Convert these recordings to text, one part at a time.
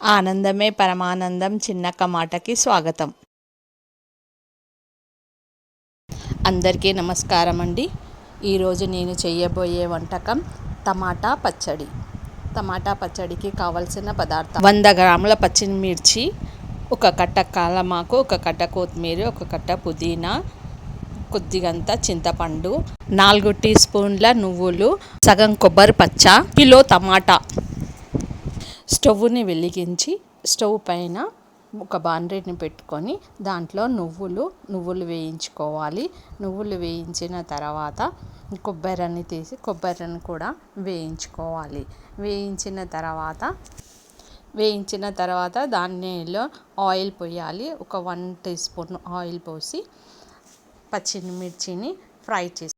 ఆనందమే పరమానందం చిన్నక్క మాటకి స్వాగతం. అందరికీ నమస్కారం అండి. ఈరోజు నేను చేయబోయే వంటకం టమాటా పచ్చడి. టమాటా పచ్చడికి కావలసిన పదార్థం 100 గ్రాముల పచ్చిమిర్చి, ఒక కట్ట కాలమాకు, ఒక కట్ట కొత్తిమీర, ఒక కట్ట పుదీనా, కొద్దిగంత చింతపండు, 4 టీ స్పూన్ల నువ్వులు, సగం కొబ్బరి పచ్చ, కిలో టమాటా. స్టవ్ని వెలిగించి స్టవ్ పైన ఒక బాండ్రీని పెట్టుకొని దాంట్లో నువ్వులు వేయించుకోవాలి. నువ్వులు వేయించిన తర్వాత కొబ్బరిని తీసి కొబ్బరిని కూడా వేయించుకోవాలి. వేయించిన తర్వాత దానిలో ఆయిల్ పోయాలి. ఒక 1 టీ స్పూన్ ఆయిల్ పోసి పచ్చిమిర్చిని ఫ్రై చేసి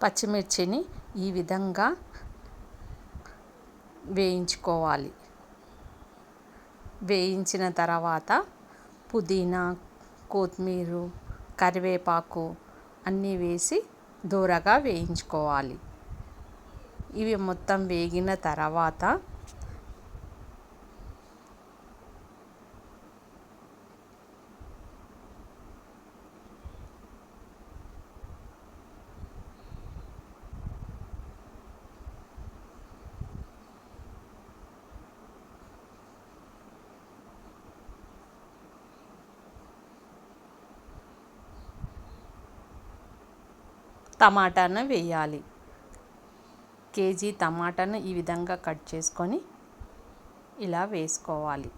పచ్చిమిర్చిని ఈ విధంగా వేయించుకోవాలి. వేయించిన తర్వాత పుదీనా, కొత్తిమీర, కరివేపాకు అన్నీ వేసి దూరగా వేయించుకోవాలి. ఇవి మొత్తం వేగిన తర్వాత టమాటాను వేయాలి. కేజీ టమాటాను ఈ విధంగా కట్ చేసుకొని ఇలా వేసుకోవాలి.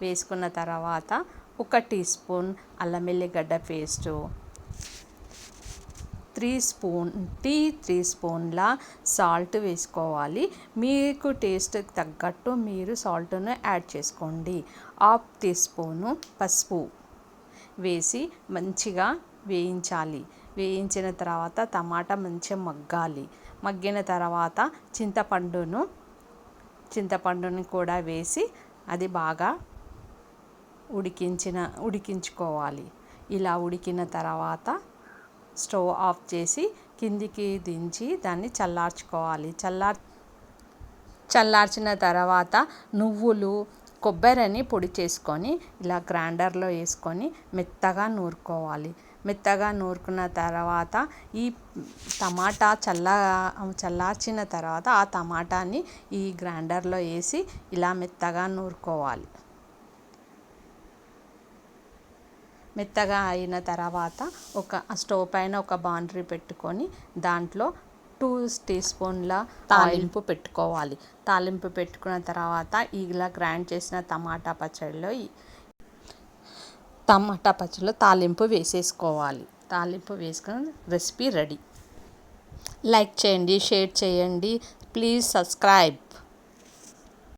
వేసుకున్న తర్వాత 1 టీ స్పూన్ అల్లం వెల్లిగడ్డ పేస్టు, 3 స్పూన్ల సాల్ట్ వేసుకోవాలి. మీకు టేస్ట్ తగ్గట్టు మీరు సాల్ట్ను యాడ్ చేసుకోండి. 1/2 టీ స్పూను పసుపు వేసి మంచిగా వేయించాలి. వేయించిన తర్వాత టమాటా మంచిగా మగ్గాలి. మగ్గిన తర్వాత చింతపండుని కూడా వేసి అది బాగా ఉడికించుకోవాలి. ఇలా ఉడికిన తర్వాత స్టవ్ ఆఫ్ చేసి కిందికి దించి దాన్ని చల్లార్చుకోవాలి. చల్లార్చిన తర్వాత నువ్వులు, కొబ్బరిని పొడి చేసుకొని ఇలా గ్రైండర్లో వేసుకొని మెత్తగా నూరుకోవాలి. మెత్తగా నూరుకున్న తర్వాత ఈ టమాటా చల్లార్చిన తర్వాత ఆ టమాటాని ఈ గ్రైండర్లో వేసి ఇలా మెత్తగా నూరుకోవాలి. మెత్తగా అయిన తర్వాత స్టవ్ పైన ఒక బాండ్రీ పెట్టుకొని దాంట్లో 2 టీ స్పూన్ల తాలింపు పెట్టుకోవాలి. తాలింపు పెట్టుకున్న తర్వాత ఇలా గ్రైండ్ చేసిన టమాటా పచ్చడిలో తాలింపు వేసేసుకోవాలి. తాలింపు వేసుకొని రెసిపీ రెడీ. లైక్ చేయండి, షేర్ చేయండి. Please subscribe.